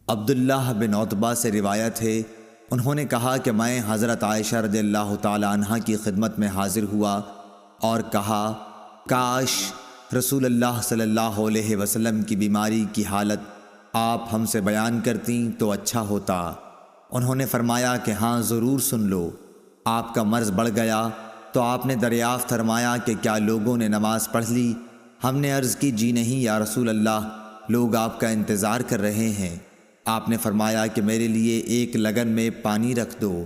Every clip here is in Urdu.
عبداللہ بن عتبہ سے روایت ہے، انہوں نے کہا کہ میں حضرت عائشہ رضی اللہ تعالی عنہا کی خدمت میں حاضر ہوا اور کہا، کاش رسول اللہ صلی اللہ علیہ وسلم کی بیماری کی حالت آپ ہم سے بیان کرتیں تو اچھا ہوتا۔ انہوں نے فرمایا کہ ہاں ضرور سن لو۔ آپ کا مرض بڑھ گیا تو آپ نے دریافت فرمایا کہ کیا لوگوں نے نماز پڑھ لی؟ ہم نے عرض کی جی نہیں یا رسول اللہ، لوگ آپ کا انتظار کر رہے ہیں۔ آپ نے فرمایا کہ میرے لیے ایک لگن میں پانی رکھ دو۔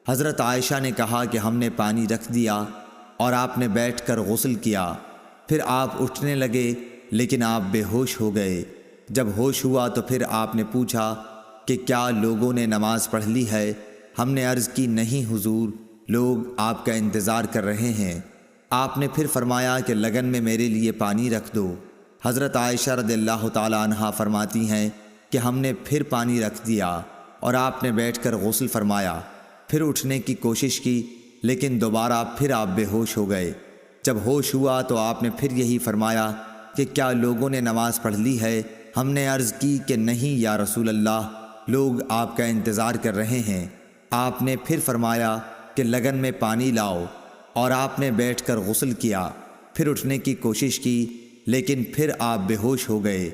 حضرت عائشہ نے کہا کہ ہم نے پانی رکھ دیا اور آپ نے بیٹھ کر غسل کیا۔ پھر آپ اٹھنے لگے لیکن آپ بے ہوش ہو گئے۔ جب ہوش ہوا تو پھر آپ نے پوچھا کہ کیا لوگوں نے نماز پڑھ لی ہے؟ ہم نے عرض کی نہیں حضور، لوگ آپ کا انتظار کر رہے ہیں۔ آپ نے پھر فرمایا کہ لگن میں میرے لیے پانی رکھ دو۔ حضرت عائشہ رضی اللہ تعالی عنہا فرماتی ہیں کہ ہم نے پھر پانی رکھ دیا اور آپ نے بیٹھ کر غسل فرمایا، پھر اٹھنے کی کوشش کی لیکن دوبارہ پھر آپ بے ہوش ہو گئے۔ جب ہوش ہوا تو آپ نے پھر یہی فرمایا کہ کیا لوگوں نے نماز پڑھ لی ہے؟ ہم نے عرض کی کہ نہیں یا رسول اللہ، لوگ آپ کا انتظار کر رہے ہیں۔ آپ نے پھر فرمایا کہ لگن میں پانی لاؤ اور آپ نے بیٹھ کر غسل کیا، پھر اٹھنے کی کوشش کی لیکن پھر آپ بے ہوش ہو گئے۔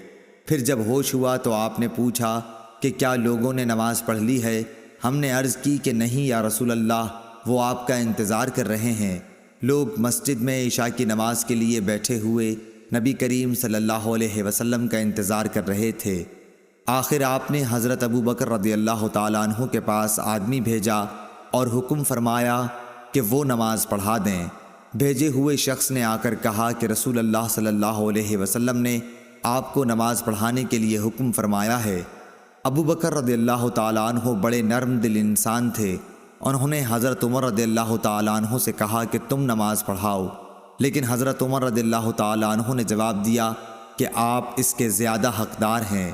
پھر جب ہوش ہوا تو آپ نے پوچھا کہ کیا لوگوں نے نماز پڑھ لی ہے؟ ہم نے عرض کی کہ نہیں یا رسول اللہ، وہ آپ کا انتظار کر رہے ہیں۔ لوگ مسجد میں عشاء کی نماز کے لیے بیٹھے ہوئے نبی کریم صلی اللہ علیہ وسلم کا انتظار کر رہے تھے۔ آخر آپ نے حضرت ابو بکر رضی اللہ تعالیٰ عنہ کے پاس آدمی بھیجا اور حکم فرمایا کہ وہ نماز پڑھا دیں۔ بھیجے ہوئے شخص نے آ کر کہا کہ رسول اللہ صلی اللہ علیہ وسلم نے آپ کو نماز پڑھانے کے لیے حکم فرمایا ہے۔ ابو بکر رضی اللہ تعالیٰ عنہ بڑے نرم دل انسان تھے۔ انہوں نے حضرت عمر رضی اللہ تعالیٰ عنہ سے کہا کہ تم نماز پڑھاؤ، لیکن حضرت عمر رضی اللہ تعالیٰ عنہ نے جواب دیا کہ آپ اس کے زیادہ حقدار ہیں۔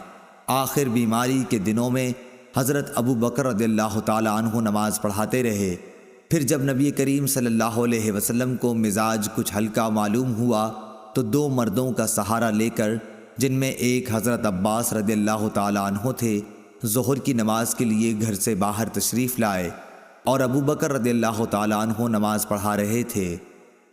آخر بیماری کے دنوں میں حضرت ابو بکر رضی اللہ تعالیٰ عنہ نماز پڑھاتے رہے۔ پھر جب نبی کریم صلی اللہ علیہ وسلم کو مزاج کچھ ہلکا معلوم ہوا تو دو مردوں کا سہارا لے کر، جن میں ایک حضرت عباس رضی اللہ تعالیٰ عنہ تھے، ظہر کی نماز کے لیے گھر سے باہر تشریف لائے اور ابو بکر رضی اللہ تعالیٰ عنہ نماز پڑھا رہے تھے۔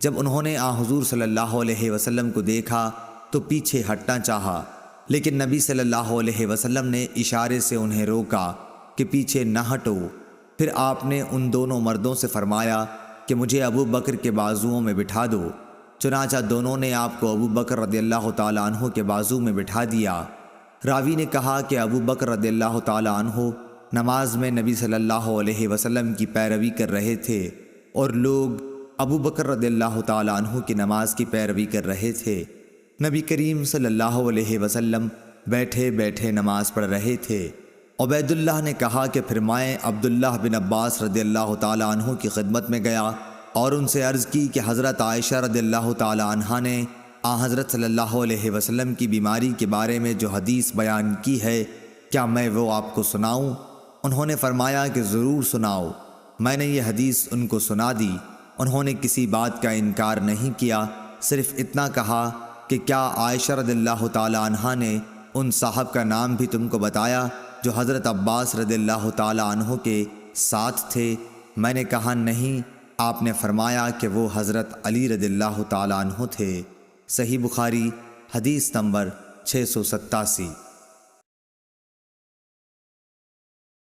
جب انہوں نے حضور صلی اللہ علیہ وسلم کو دیکھا تو پیچھے ہٹنا چاہا، لیکن نبی صلی اللہ علیہ وسلم نے اشارے سے انہیں روکا کہ پیچھے نہ ہٹو۔ پھر آپ نے ان دونوں مردوں سے فرمایا کہ مجھے ابو بکر کے بازوؤں میں بٹھا دو۔ چنانچہ دونوں نے آپ کو ابو بکر رضی اللہ تعالیٰ عنہ کے بازو میں بٹھا دیا۔ راوی نے کہا کہ ابو بکر رضی اللہ تعالیٰ عنہ نماز میں نبی صلی اللہ علیہ وسلم کی پیروی کر رہے تھے اور لوگ ابو بکر رضی اللہ تعالیٰ عنہ کی نماز کی پیروی کر رہے تھے۔ نبی کریم صلی اللہ علیہ وسلم بیٹھے بیٹھے نماز پڑھ رہے تھے۔ عبید اللہ نے کہا کہ پھر میں عبداللہ بن عباس رضی اللہ تعالیٰ عنہ کی خدمت میں گیا اور ان سے عرض کی کہ حضرت عائشہ رضی اللہ تعالیٰ عنہا نے حضرت صلی اللہ علیہ وسلم کی بیماری کے بارے میں جو حدیث بیان کی ہے، کیا میں وہ آپ کو سناؤں؟ انہوں نے فرمایا کہ ضرور سناؤ۔ میں نے یہ حدیث ان کو سنا دی۔ انہوں نے کسی بات کا انکار نہیں کیا، صرف اتنا کہا کہ کیا عائشہ رضی اللہ تعالیٰ عنہا نے ان صاحب کا نام بھی تم کو بتایا جو حضرت عباس رضی اللہ تعالیٰ عنہ کے ساتھ تھے؟ میں نے کہا نہیں۔ آپ نے فرمایا کہ وہ حضرت علی رضی اللہ تعالیٰ عنہ تھے۔ صحیح بخاری حدیث نمبر 687۔